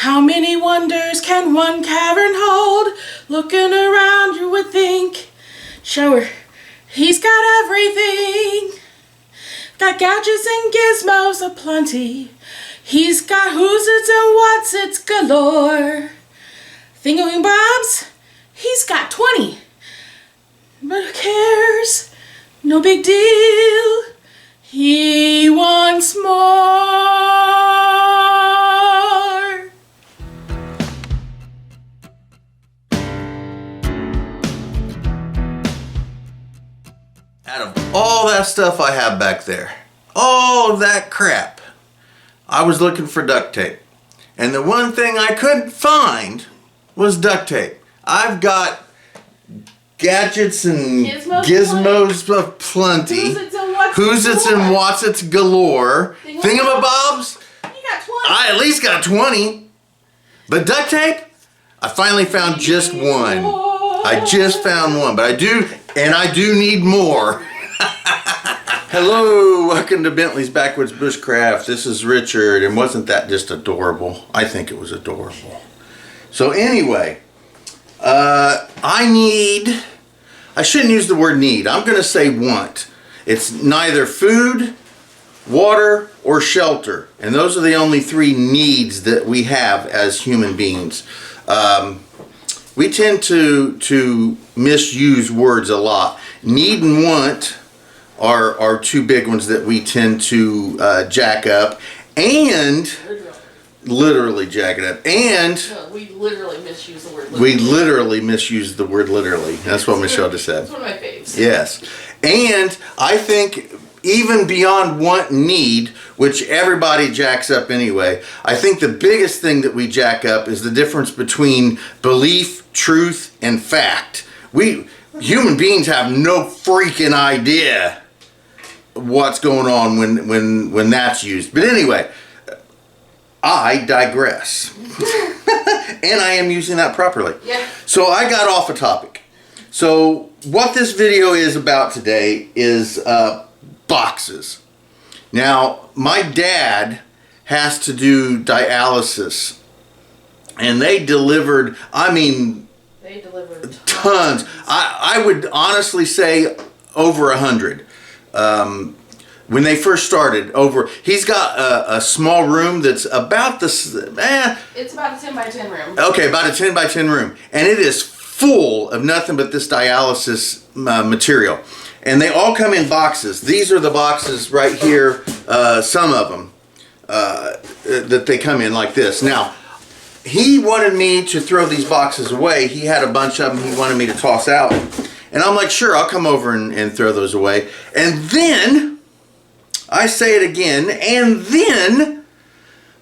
How many wonders can one cavern hold? Looking around you would think, shower, he's got everything. Got gadgets and gizmos aplenty. He's got who's its and what's its galore. Thingamabobs, he's got 20. But who cares? No big deal. He wants more. Out of all that stuff I have back there, all of that crap, I was looking for duct tape. And the one thing I couldn't find was duct tape. I've got gadgets and gizmos aplenty. Who's its and what's its galore. Thingamabobs. You got 20. I at least got 20. But duct tape, I finally found just one. I just found one, but I do need more. Hello, welcome to Bentley's Backwoods Bushcraft. This is Richard, and wasn't that just adorable? I think it was adorable. So anyway, I shouldn't use the word need. I'm going to say want. It's neither food, water, or shelter. And those are the only three needs that we have as human beings. We tend to misuse words a lot. Need and want are two big ones that we tend to jack up. And literally jack it up. And no, we literally misuse the word literally. We literally misuse the word literally. That's what Michelle just said. That's one of my faves. Yes. And I think even beyond want and need, which everybody jacks up anyway, I think the biggest thing that we jack up is the difference between belief, truth, and fact. We human beings have no freaking idea what's going on when that's used. But anyway, I digress. And I am using that properly. Yeah. So I got off a topic. So what this video is about today is boxes. Now, my dad has to do dialysis. And they delivered, they delivered tons. I would honestly say over 100. When they first started, he's got a small room that's about this. It's about a 10 by 10 room. Okay, about a 10 by 10 room, and it is full of nothing but this dialysis material, and they all come in boxes. These are the boxes right here. Some of them that they come in like this. Now, he wanted me to throw these boxes away. He had a bunch of them he wanted me to toss out. And I'm like, sure, I'll come over and throw those away. And then, I say it again, and then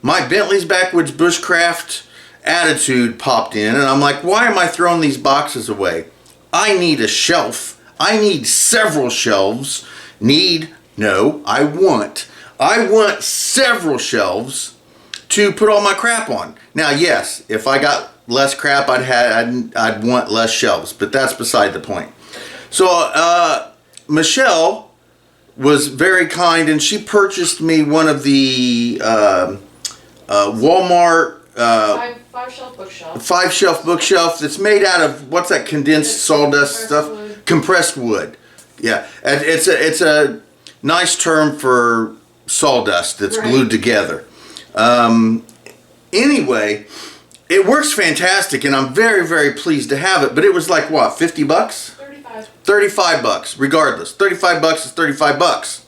my Bentley's Backwoods Bushcraft attitude popped in. And I'm like, why am I throwing these boxes away? I need a shelf. I need several shelves. I want several shelves to put all my crap on. Now, yes, if I got less crap, I'd want less shelves, but that's beside the point. So Michelle was very kind, and she purchased me one of the Walmart 5-shelf bookshelf. 5-shelf bookshelf that's made out of, what's that condensed sawdust stuff? Wood. Compressed wood. Yeah, and it's a nice term for sawdust that's glued together. Anyway, it works fantastic, and I'm very, very pleased to have it. But it was like, what, 50 bucks? 35 bucks, regardless. 35 bucks is 35 bucks.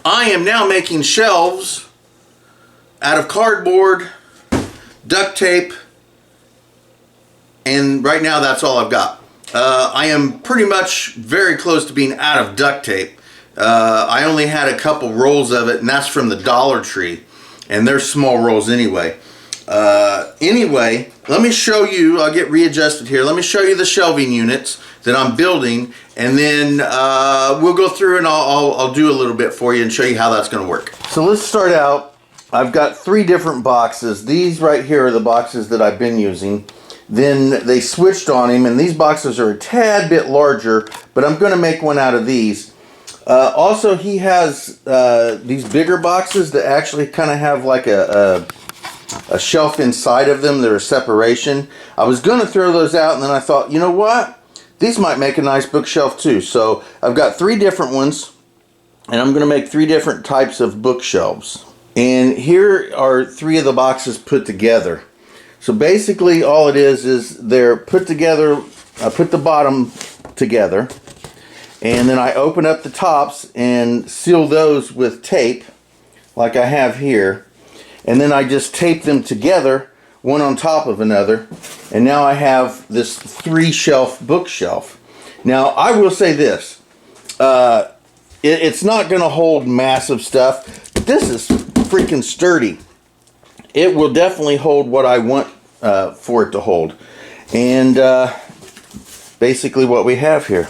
I am now making shelves out of cardboard, duct tape, and right now that's all I've got. I am pretty much very close to being out of duct tape. I only had a couple rolls of it, and that's from the Dollar Tree. And they're small rolls anyway. Anyway, let me show you, I'll get readjusted here. Let me show you the shelving units that I'm building, and then we'll go through and I'll do a little bit for you and show you how that's going to work. So let's start out. I've got 3 different boxes. These right here are the boxes that I've been using. Then they switched on him, and these boxes are a tad bit larger, but I'm going to make one out of these. Also, he has these bigger boxes that actually kind of have like a a shelf inside of them. They're a separation. I was going to throw those out, and then I thought, you know what? These might make a nice bookshelf too. So I've got 3 different ones, and I'm going to make 3 different types of bookshelves. And here are 3 of the boxes put together. So basically all it is they're put together. I put the bottom together, and then I open up the tops and seal those with tape like I have here, and then I just tape them together one on top of another, and now I have this 3-shelf bookshelf. Now I will say this, it's not going to hold massive stuff, but this is freaking sturdy. It will definitely hold what I want for it to hold. And basically what we have here.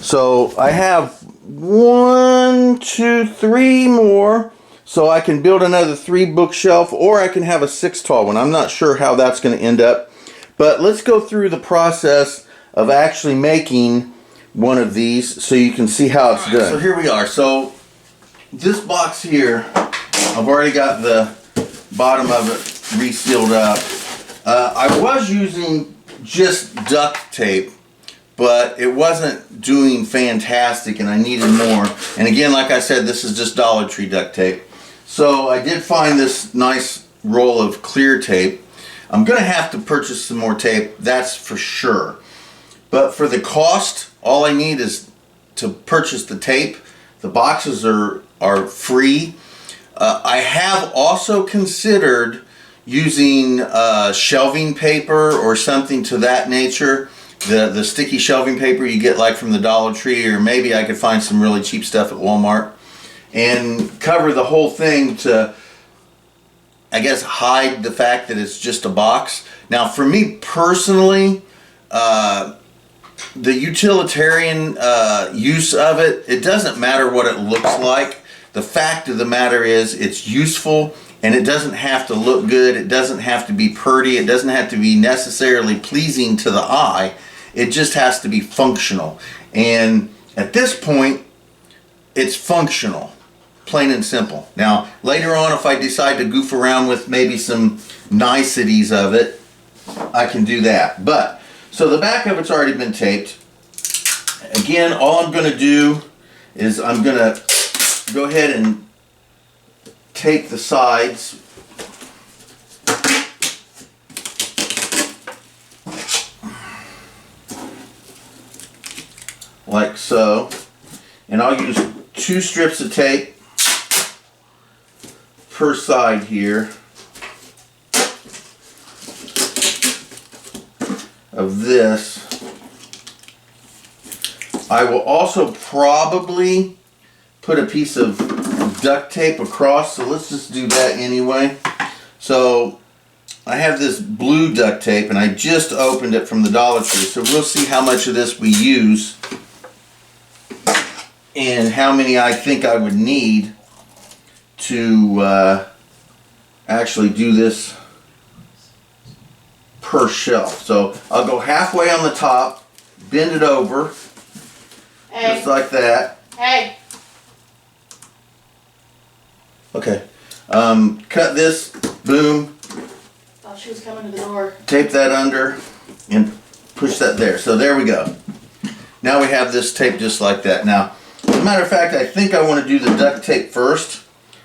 So I have 1, 2, 3 more. So I can build another 3 bookshelf, or I can have a 6 tall one. I'm not sure how that's going to end up. But let's go through the process of actually making one of these so you can see how it's done. So here we are. So this box here, I've already got the bottom of it resealed up. I was using just duct tape, but it wasn't doing fantastic and I needed more. And again, like I said, this is just Dollar Tree duct tape. So I did find this nice roll of clear tape. I'm going to have to purchase some more tape, that's for sure. But for the cost, all I need is to purchase the tape. The boxes are free. I have also considered using shelving paper or something to that nature. The sticky shelving paper you get like from the Dollar Tree, or maybe I could find some really cheap stuff at Walmart, and cover the whole thing to, I guess, hide the fact that it's just a box. Now for me personally, the utilitarian use of it, it doesn't matter what it looks like. The fact of the matter is it's useful, and it doesn't have to look good, it doesn't have to be pretty, it doesn't have to be necessarily pleasing to the eye. It just has to be functional. And at this point, it's functional, plain and simple. Now, later on, if I decide to goof around with maybe some niceties of it, I can do that. But, so the back of it's already been taped. Again, all I'm gonna do is I'm gonna go ahead and tape the sides. Like so. And I'll use 2 strips of tape per side here of this. I will also probably put a piece of duct tape across, so let's just do that anyway. So I have this blue duct tape, and I just opened it from the Dollar Tree, so we'll see how much of this we use and how many I think I would need to actually do this per shelf. So I'll go halfway on the top, bend it over, just like that. Hey. Okay. Cut this, boom. Thought she was coming to the door. Tape that under and push that there. So there we go. Now we have this tape just like that. Now, as a matter of fact, I think I want to do the duct tape first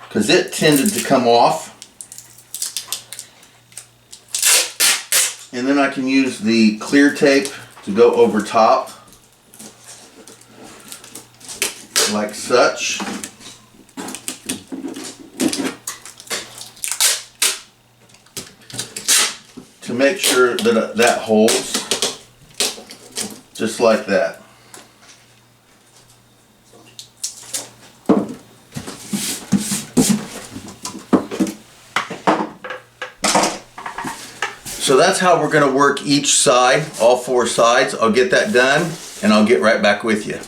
because it tended to come off. And then I can use the clear tape to go over top like such. To make sure that that holds just like that. So that's how we're going to work each side, all 4 sides. I'll get that done and I'll get right back with you.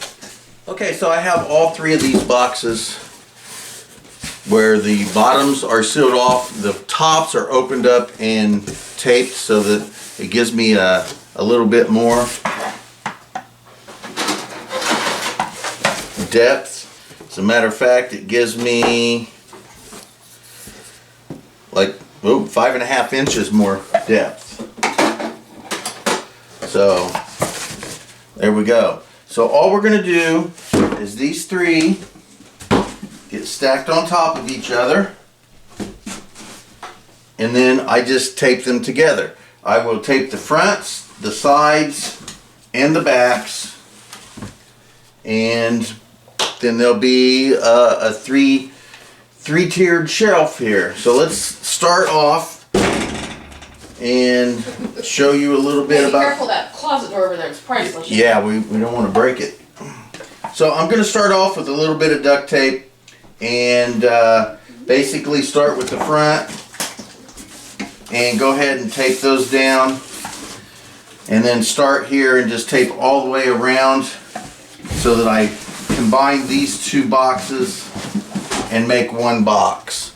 Okay, so I have all 3 of these boxes where the bottoms are sealed off, the tops are opened up and taped so that it gives me a little bit more depth. As a matter of fact, it gives me like oh, 5.5 inches more depth. So there we go. So all we're going to do is these three get stacked on top of each other, and then I just tape them together. I will tape the fronts, the sides, and the backs, and then there'll be a three-tiered shelf here. So let's start off and show you a little bit about. Be careful, that closet door over there is priceless. Yeah, we don't want to break it. So I'm going to start off with a little bit of duct tape and basically start with the front and go ahead and tape those down, and then start here and just tape all the way around so that I combine these two boxes and make one box.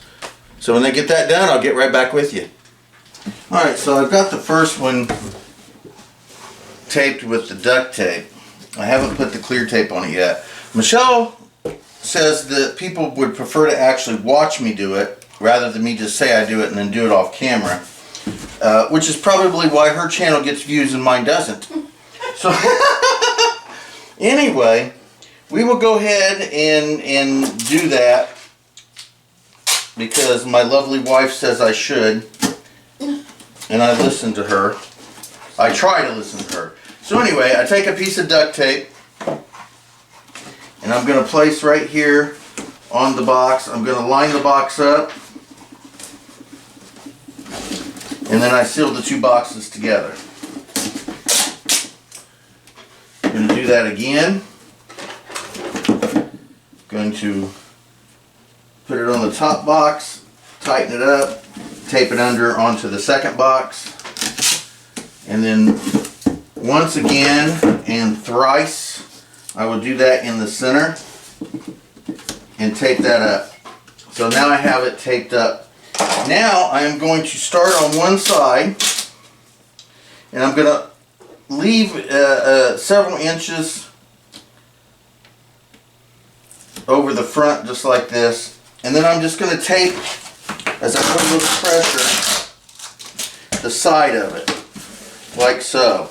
So when they get that done, I'll get right back with you. Alright, so I've got the first one taped with the duct tape. I haven't put the clear tape on it yet. Michelle says that people would prefer to actually watch me do it rather than me just say I do it and then do it off camera, which is probably why her channel gets views and mine doesn't. So anyway, we will go ahead and do that because my lovely wife says I should, and I listen to her. I try to listen to her. So anyway, I take a piece of duct tape and I'm going to place right here on the box. I'm going to line the box up, and then I seal the two boxes together. I'm going to do that again. Going to put it on the top box, tighten it up, tape it under onto the second box, and then once again and thrice I will do that in the center and tape that up. So now I have it taped up. Now I am going to start on one side, and I'm going to leave several inches over the front just like this, and then I'm just going to tape, as I put a little pressure, the side of it like so.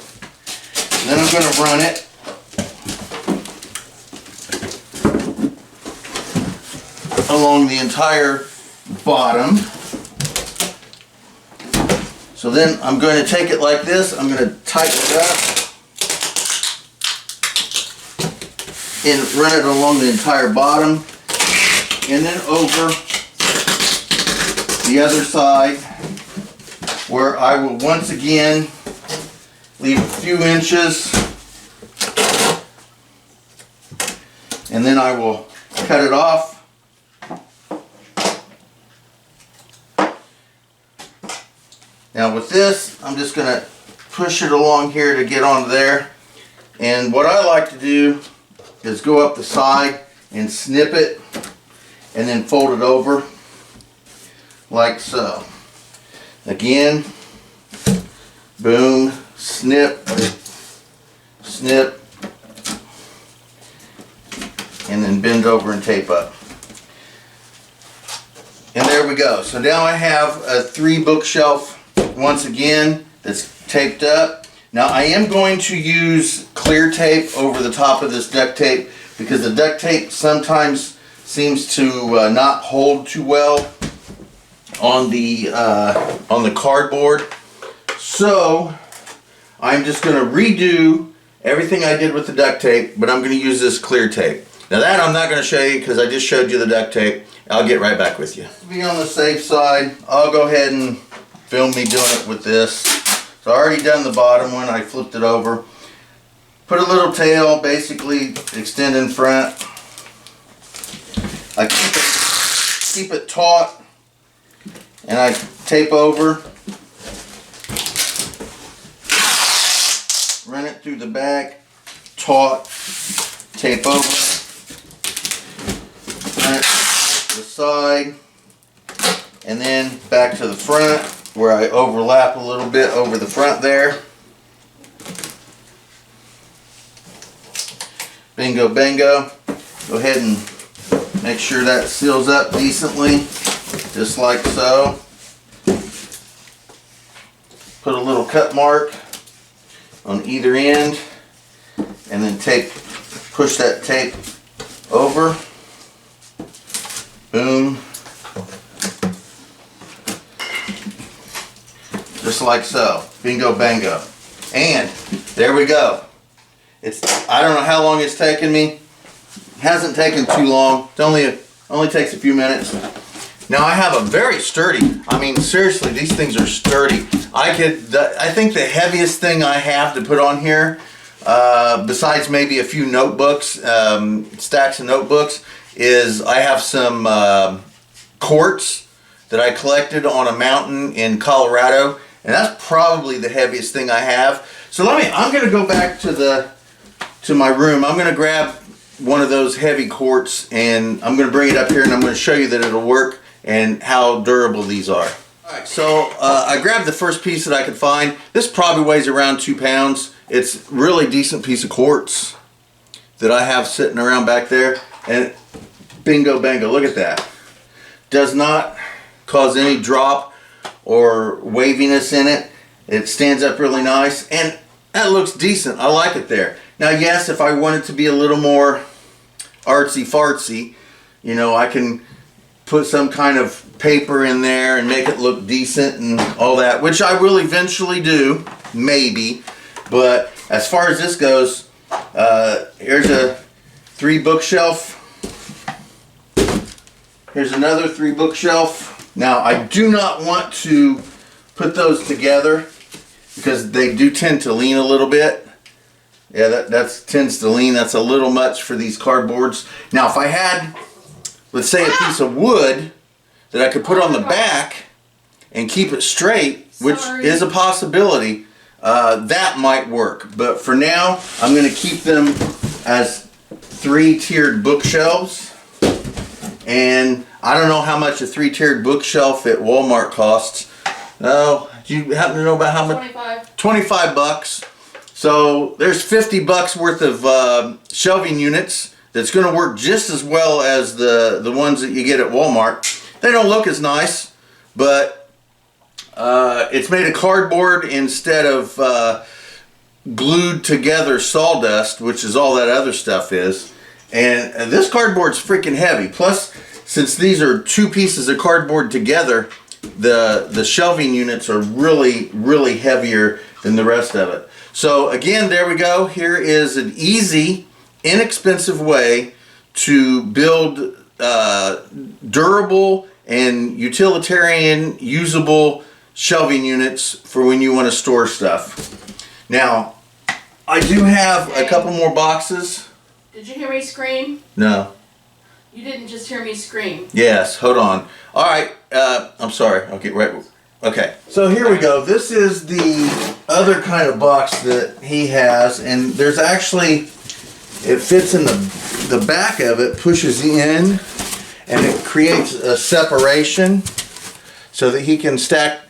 And then I'm going to run it along the entire bottom. So then I'm going to take it like this, I'm going to tighten it up and run it along the entire bottom, and then over the other side, where I will once again leave a few inches, and then I will cut it off. Now with this, I'm just going to push it along here to get onto there, and what I like to do is go up the side and snip it and then fold it over like so. Again, boom, snip, snip, and then bend over and tape up. And there we go. So now I have a 3 bookshelf once again that's taped up. Now I am going to use clear tape over the top of this duct tape because the duct tape sometimes seems to not hold too well on the cardboard. So I'm just going to redo everything I did with the duct tape, but I'm going to use this clear tape. Now that I'm not going to show you because I just showed you the duct tape. I'll get right back with you. To be on the safe side, I'll go ahead and film me doing it with this. So I already done the bottom one, I flipped it over. Put a little tail, basically extend in front. I keep it taut, and I tape over. Run it through the back, taut, tape over. Run it to the side, and then back to the front, where I overlap a little bit over the front there. Bingo bango. Go ahead and make sure that seals up decently, just like so. put a little cut mark on either end, and then push that tape over. Boom. Just like so. Bingo bango. And there we go. I don't know how long it's taken me. It hasn't taken too long. It only takes a few minutes. Now I have a very sturdy, I mean seriously, these things are sturdy. I think the heaviest thing I have to put on here, besides maybe a few notebooks, stacks of notebooks, is I have some quartz that I collected on a mountain in Colorado, and that's probably the heaviest thing I have. So I'm gonna go back to my room. I'm gonna grab one of those heavy quartz, and I'm gonna bring it up here, and I'm gonna show you that it'll work and how durable these are. Alright, so I grabbed the first piece that I could find. This probably weighs around 2 pounds. It's a really decent piece of quartz that I have sitting around back there, and bingo bango, look at that. Does not cause any drop or waviness in it. It stands up really nice, and that looks decent. I like it there. Now yes, if I wanted to be a little more artsy fartsy, you know, I can put some kind of paper in there and make it look decent and all that, which I will eventually do, maybe. But as far as this goes, here's a 3 bookshelf. Here's another 3 bookshelf. Now I do not want to put those together because they do tend to lean a little bit. Yeah, that tends to lean. That's a little much for these cardboards. Now if I had, let's say, a piece of wood that I could put on the back and keep it straight, which is a possibility, that might work. But for now, I'm going to keep them as 3-tiered bookshelves. And I don't know how much a 3-tiered bookshelf at Walmart costs. No, do you happen to know about how much? 25. 25 bucks. So there's 50 bucks worth of shelving units that's going to work just as well as the ones that you get at Walmart. They don't look as nice, but it's made of cardboard instead of glued together sawdust, which is all that other stuff is. And this cardboard's freaking heavy. Plus, since these are 2 pieces of cardboard together, the shelving units are really, really heavier than the rest of it. So again, there we go. Here is an easy, inexpensive way to build durable and utilitarian usable shelving units for when you want to store stuff. Now, I do have a couple more boxes. Did you hear me scream? No. You didn't just hear me scream. Yes, hold on. All right, I'm sorry. I'll get right. Okay, so here we go. This is the other kind of box that he has, and there's actually, it fits in the back of it, pushes in, and it creates a separation so that he can stack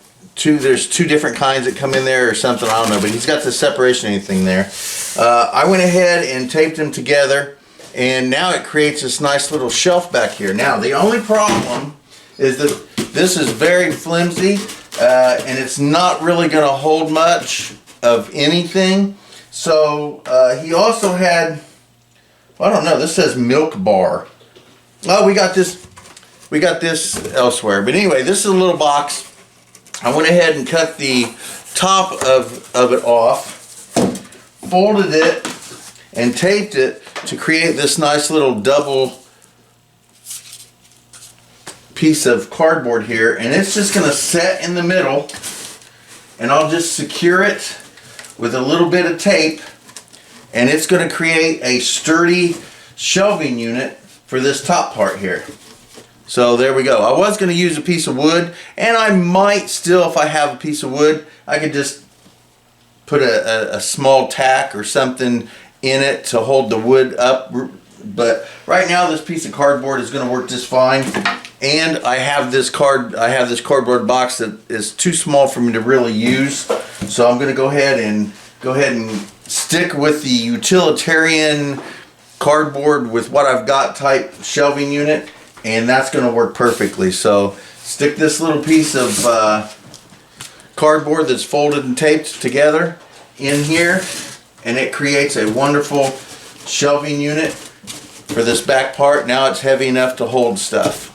there's 2 different kinds that come in there or something, I don't know, but he's got the separation thing there. I went ahead and taped them together, and now it creates this nice little shelf back here. Now, the only problem is that this is very flimsy, and it's not really going to hold much of anything. So he also had, well, I don't know, this says milk bar. Oh, we got this elsewhere. But anyway, this is a little box. I went ahead and cut the top of it off, folded it, and taped it to create this nice little double piece of cardboard here, and it's just going to set in the middle, and I'll just secure it with a little bit of tape, and it's going to create a sturdy shelving unit for this top part here. So there we go. I was going to use a piece of wood, and I might still, if I have a piece of wood, I could just put a small tack or something in it to hold the wood up. But right now this piece of cardboard is going to work just fine. And I have this cardboard box that is too small for me to really use. So I'm going to go ahead and stick with the utilitarian cardboard with what I've got type shelving unit, and that's going to work perfectly. So stick this little piece of cardboard that's folded and taped together in here, and it creates a wonderful shelving unit for this back part. Now it's heavy enough to hold stuff.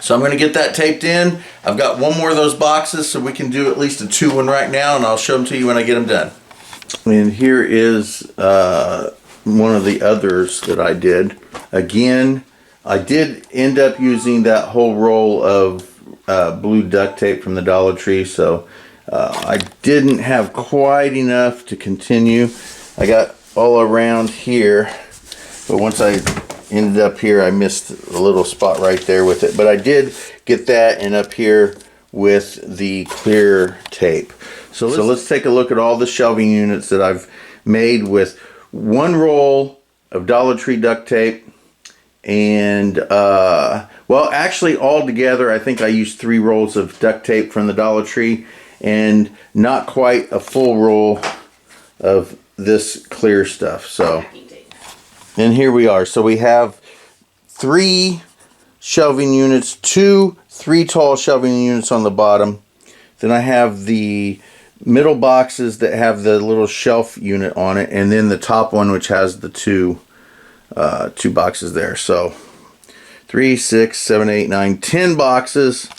So I'm going to get that taped in. I've got one more of those boxes, so we can do at least a 2-1 right now, and I'll show them to you when I get them done. And here is one of the others that I did. Again, I did end up using that whole roll of blue duct tape from the Dollar Tree, so I didn't have quite enough to continue. I got all around here, but once I ended up here, I missed a little spot right there with it. But I did get that, and up here with the clear tape. So let's take a look at all the shelving units that I've made with one roll of Dollar Tree duct tape. And well, actually all together I think I used 3 rolls of duct tape from the Dollar Tree, and not quite a full roll of this clear stuff. So, and here we are. So we have 3 shelving units, 3 tall shelving units on the bottom. Then I have the middle boxes that have the little shelf unit on it, and then the top one which has the 2 boxes there. So 3, 6, 7, 8, 9, 10 boxes.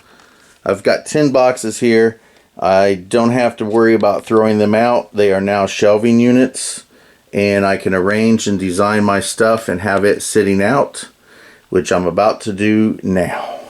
I've got 10 boxes here. I don't have to worry about throwing them out. They are now shelving units, and I can arrange and design my stuff and have it sitting out, which I'm about to do now.